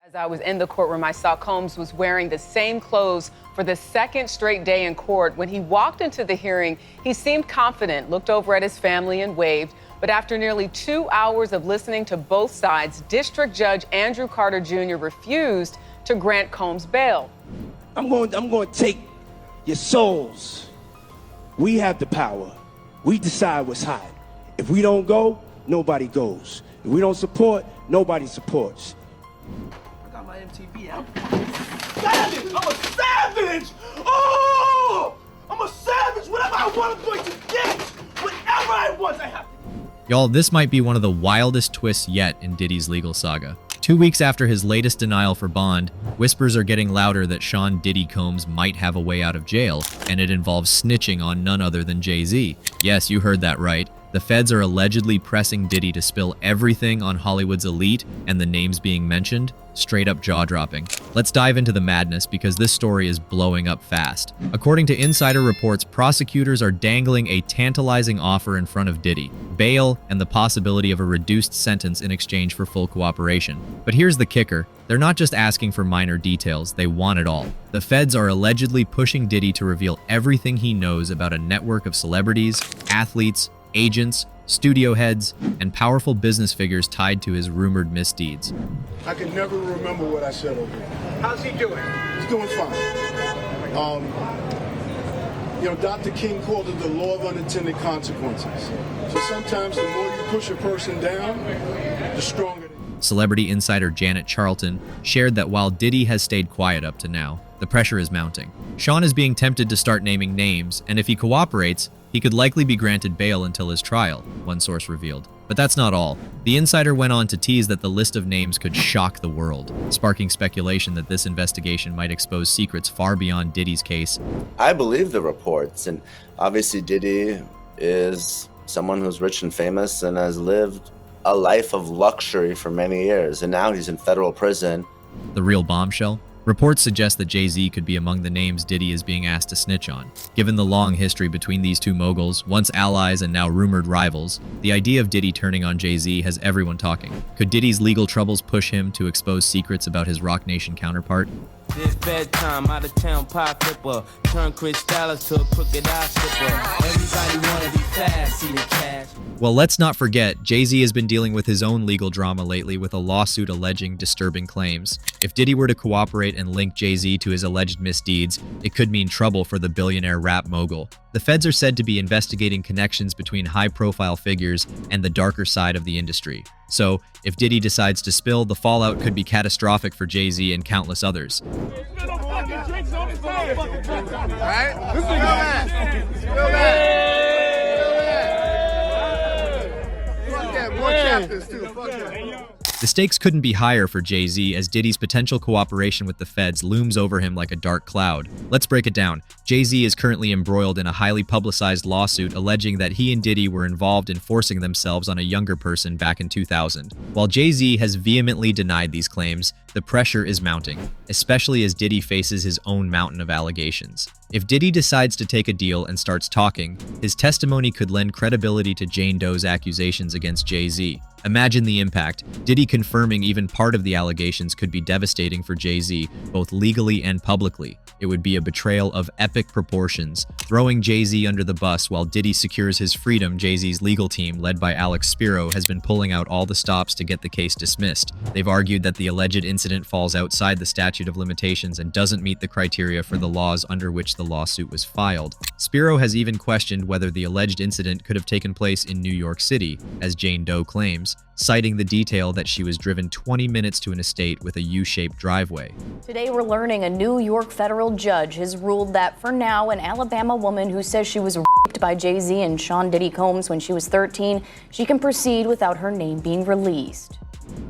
As I was in the courtroom, I saw Combs was wearing the same clothes for the second straight day in court. When he walked into the hearing, he seemed confident, looked over at his family and waved. But after nearly 2 hours of listening to both sides, District Judge Andrew Carter Jr. refused to grant Combs bail. I'm going to take your souls. We have the power. We decide what's hot. If we don't go, nobody goes. If we don't support, nobody supports. I got my MTV out. Savage! I'm a savage! Oh! I'm a savage! Whatever I want, I'm going to get! Whatever I want, I have to. Y'all, this might be one of the wildest twists yet in Diddy's legal saga. 2 weeks after his latest denial for bond, whispers are getting louder that Sean Diddy Combs might have a way out of jail, and it involves snitching on none other than Jay-Z. Yes, you heard that right. The feds are allegedly pressing Diddy to spill everything on Hollywood's elite, and the names being mentioned, straight up jaw-dropping. Let's dive into the madness because this story is blowing up fast. According to insider reports, prosecutors are dangling a tantalizing offer in front of Diddy: bail and the possibility of a reduced sentence in exchange for full cooperation. But here's the kicker. They're not just asking for minor details, they want it all. The feds are allegedly pushing Diddy to reveal everything he knows about a network of celebrities, athletes, agents, studio heads, and powerful business figures tied to his rumored misdeeds. I can never remember what I said over here. How's he doing? He's doing fine. Dr. King called it the law of unintended consequences. So sometimes the more you push a person down, the stronger they are. Celebrity insider Janet Charlton shared that while Diddy has stayed quiet up to now, the pressure is mounting. Sean is being tempted to start naming names, and if he cooperates, he could likely be granted bail until his trial, one source revealed. But that's not all. The insider went on to tease that the list of names could shock the world, sparking speculation that this investigation might expose secrets far beyond Diddy's case. I believe the reports, and obviously Diddy is someone who's rich and famous and has lived a life of luxury for many years, and now he's in federal prison. The real bombshell? Reports suggest that Jay-Z could be among the names Diddy is being asked to snitch on. Given the long history between these two moguls, once allies and now rumored rivals, the idea of Diddy turning on Jay-Z has everyone talking. Could Diddy's legal troubles push him to expose secrets about his Roc Nation counterpart? This bedtime, out of town pie flipper. Turn Chris Dallas to a crooked eye slipper. Everybody wanna be fast, see the cash. Well, let's not forget, Jay-Z has been dealing with his own legal drama lately with a lawsuit alleging disturbing claims. If Diddy were to cooperate and link Jay-Z to his alleged misdeeds, it could mean trouble for the billionaire rap mogul. The feds are said to be investigating connections between high-profile figures and the darker side of the industry. So, if Diddy decides to spill, the fallout could be catastrophic for Jay-Z and countless others. The stakes couldn't be higher for Jay-Z as Diddy's potential cooperation with the feds looms over him like a dark cloud. Let's break it down. Jay-Z is currently embroiled in a highly publicized lawsuit alleging that he and Diddy were involved in forcing themselves on a younger person back in 2000. While Jay-Z has vehemently denied these claims, the pressure is mounting, especially as Diddy faces his own mountain of allegations. If Diddy decides to take a deal and starts talking, his testimony could lend credibility to Jane Doe's accusations against Jay-Z. Imagine the impact. Diddy confirming even part of the allegations could be devastating for Jay-Z, both legally and publicly. It would be a betrayal of epic proportions. Throwing Jay-Z under the bus while Diddy secures his freedom, Jay-Z's legal team, led by Alex Spiro, has been pulling out all the stops to get the case dismissed. They've argued that the alleged incident falls outside the statute of limitations and doesn't meet the criteria for the laws under which the lawsuit was filed. Spiro has even questioned whether the alleged incident could have taken place in New York City, as Jane Doe claims, citing the detail that she was driven 20 minutes to an estate with a U-shaped driveway. Today we're learning a New York federal judge has ruled that for now an Alabama woman who says she was raped by Jay-Z and Sean Diddy Combs when she was 13, she can proceed without her name being released.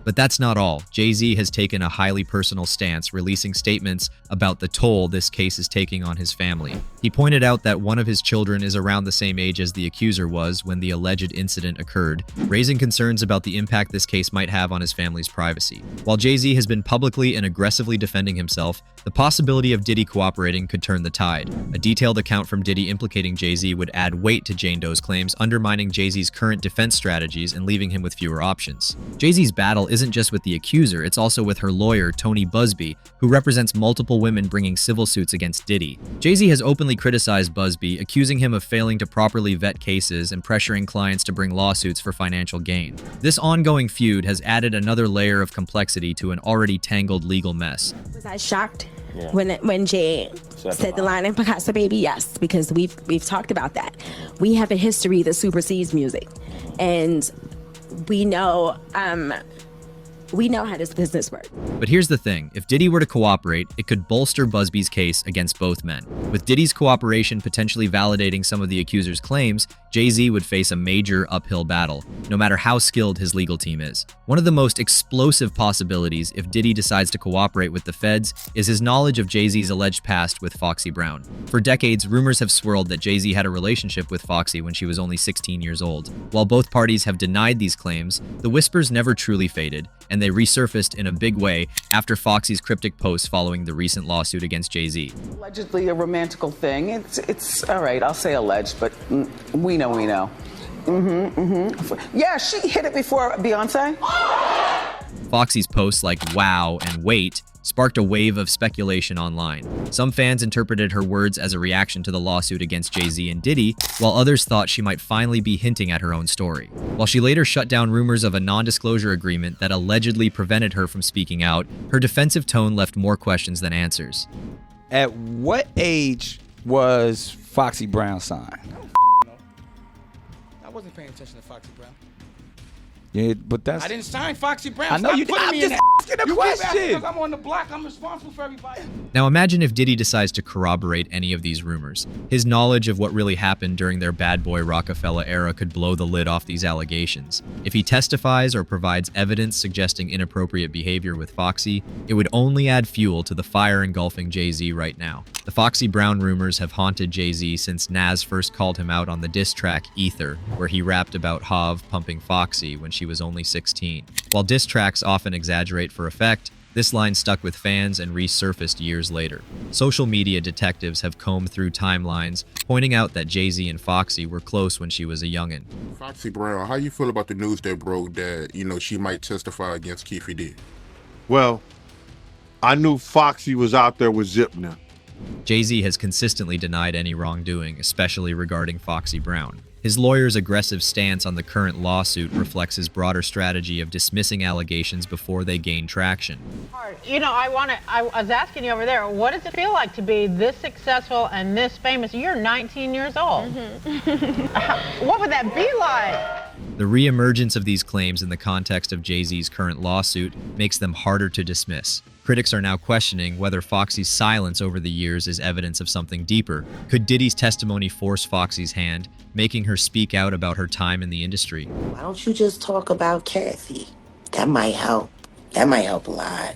But that's not all. Jay-Z has taken a highly personal stance, releasing statements about the toll this case is taking on his family. He pointed out that one of his children is around the same age as the accuser was when the alleged incident occurred, raising concerns about the impact this case might have on his family's privacy. While Jay-Z has been publicly and aggressively defending himself, the possibility of Diddy cooperating could turn the tide. A detailed account from Diddy implicating Jay-Z would add weight to Jane Doe's claims, undermining Jay-Z's current defense strategies and leaving him with fewer options. Jay-Z's back battle isn't just with the accuser, it's also with her lawyer, Tony Busby, who represents multiple women bringing civil suits against Diddy. Jay-Z has openly criticized Busby, accusing him of failing to properly vet cases and pressuring clients to bring lawsuits for financial gain. This ongoing feud has added another layer of complexity to an already tangled legal mess. Was I shocked when Jay said the line in Picasso Baby? Yes, because we've talked about that. We have a history that supersedes music, and we know how this business works. But here's the thing, if Diddy were to cooperate, it could bolster Busby's case against both men. With Diddy's cooperation potentially validating some of the accuser's claims, Jay-Z would face a major uphill battle, no matter how skilled his legal team is. One of the most explosive possibilities if Diddy decides to cooperate with the feds is his knowledge of Jay-Z's alleged past with Foxy Brown. For decades, rumors have swirled that Jay-Z had a relationship with Foxy when she was only 16 years old. While both parties have denied these claims, the whispers never truly faded, and they resurfaced in a big way after Foxy's cryptic posts following the recent lawsuit against Jay-Z. Allegedly a romantical thing. It's all right, I'll say alleged, but we know. Yeah, she hit it before Beyonce. Foxy's posts like "wow" and "wait" sparked a wave of speculation online. Some fans interpreted her words as a reaction to the lawsuit against Jay-Z and Diddy, while others thought she might finally be hinting at her own story. While she later shut down rumors of a non-disclosure agreement that allegedly prevented her from speaking out, her defensive tone left more questions than answers. At what age was Foxy Brown signed? I wasn't paying attention to Foxy Brown. Yeah, but that's... I didn't sign Foxy Brown. I know Stop you did. putting I'm me just in asking a question. Because I'm on the block. I'm responsible for everybody. Now imagine if Diddy decides to corroborate any of these rumors. His knowledge of what really happened during their bad boy Rockefeller era could blow the lid off these allegations. If he testifies or provides evidence suggesting inappropriate behavior with Foxy, it would only add fuel to the fire engulfing Jay-Z right now. The Foxy Brown rumors have haunted Jay-Z since Nas first called him out on the diss track Ether, where he rapped about Hav pumping Foxy when she was only 16. While diss tracks often exaggerate for effect, this line stuck with fans and resurfaced years later. Social media detectives have combed through timelines, pointing out that Jay-Z and Foxy were close when she was a youngin'. Foxy Brown, how you feel about the news that broke that, she might testify against Keefe D? Well, I knew Foxy was out there with Zipner. Jay-Z has consistently denied any wrongdoing, especially regarding Foxy Brown. His lawyer's aggressive stance on the current lawsuit reflects his broader strategy of dismissing allegations before they gain traction. I was asking you over there, what does it feel like to be this successful and this famous? You're 19 years old. What would that be like? The reemergence of these claims in the context of Jay-Z's current lawsuit makes them harder to dismiss. Critics are now questioning whether Foxy's silence over the years is evidence of something deeper. Could Diddy's testimony force Foxy's hand, making her speak out about her time in the industry? Why don't you just talk about Kathy? That might help. That might help a lot.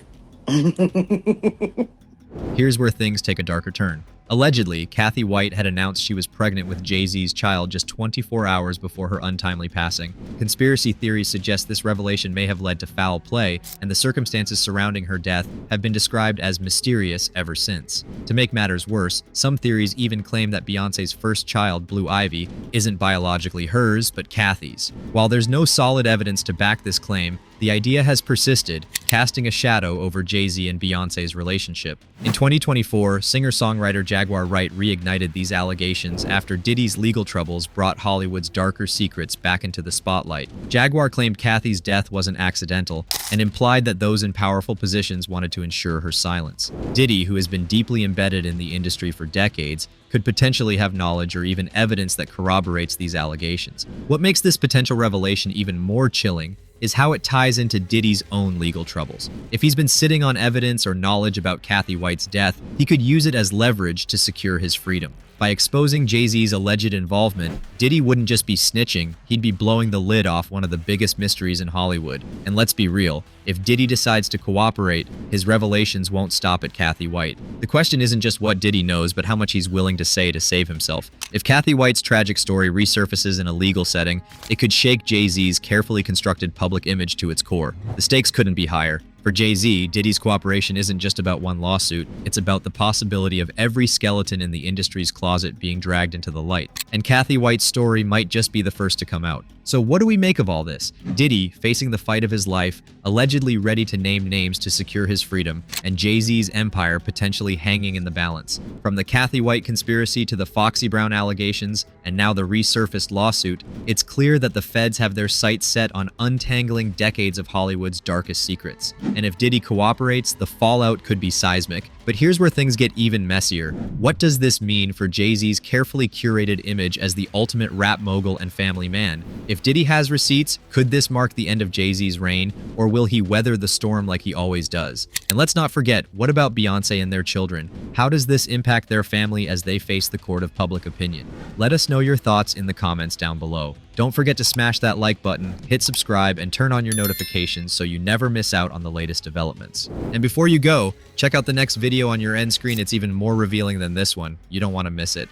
Here's where things take a darker turn. Allegedly, Kathy White had announced she was pregnant with Jay-Z's child just 24 hours before her untimely passing. Conspiracy theories suggest this revelation may have led to foul play, and the circumstances surrounding her death have been described as mysterious ever since. To make matters worse, some theories even claim that Beyonce's first child, Blue Ivy, isn't biologically hers, but Kathy's. While there's no solid evidence to back this claim, the idea has persisted, casting a shadow over Jay-Z and Beyonce's relationship. In 2024, singer-songwriter Jaguar Wright reignited these allegations after Diddy's legal troubles brought Hollywood's darker secrets back into the spotlight. Jaguar claimed Kathy's death wasn't accidental and implied that those in powerful positions wanted to ensure her silence. Diddy, who has been deeply embedded in the industry for decades, could potentially have knowledge or even evidence that corroborates these allegations. What makes this potential revelation even more chilling is how it ties into Diddy's own legal troubles. If he's been sitting on evidence or knowledge about Kathy White's death, he could use it as leverage to secure his freedom. By exposing Jay-Z's alleged involvement, Diddy wouldn't just be snitching, he'd be blowing the lid off one of the biggest mysteries in Hollywood. And let's be real, if Diddy decides to cooperate, his revelations won't stop at Kathy White. The question isn't just what Diddy knows, but how much he's willing to say to save himself. If Kathy White's tragic story resurfaces in a legal setting, it could shake Jay-Z's carefully constructed public image to its core. The stakes couldn't be higher. For Jay-Z, Diddy's cooperation isn't just about one lawsuit, it's about the possibility of every skeleton in the industry's closet being dragged into the light. And Kathy White's story might just be the first to come out. So what do we make of all this? Diddy, facing the fight of his life, allegedly ready to name names to secure his freedom, and Jay-Z's empire potentially hanging in the balance. From the Kathy White conspiracy to the Foxy Brown allegations, and now the resurfaced lawsuit, it's clear that the feds have their sights set on untangling decades of Hollywood's darkest secrets. And if Diddy cooperates, the fallout could be seismic. But here's where things get even messier. What does this mean for Jay-Z's carefully curated image as the ultimate rap mogul and family man? If Diddy has receipts, could this mark the end of Jay-Z's reign, or will he weather the storm like he always does? And let's not forget, what about Beyonce and their children? How does this impact their family as they face the court of public opinion? Let us know your thoughts in the comments down below. Don't forget to smash that like button, hit subscribe, and turn on your notifications so you never miss out on the latest developments. And before you go, check out the next video on your end screen. It's even more revealing than this one. You don't want to miss it.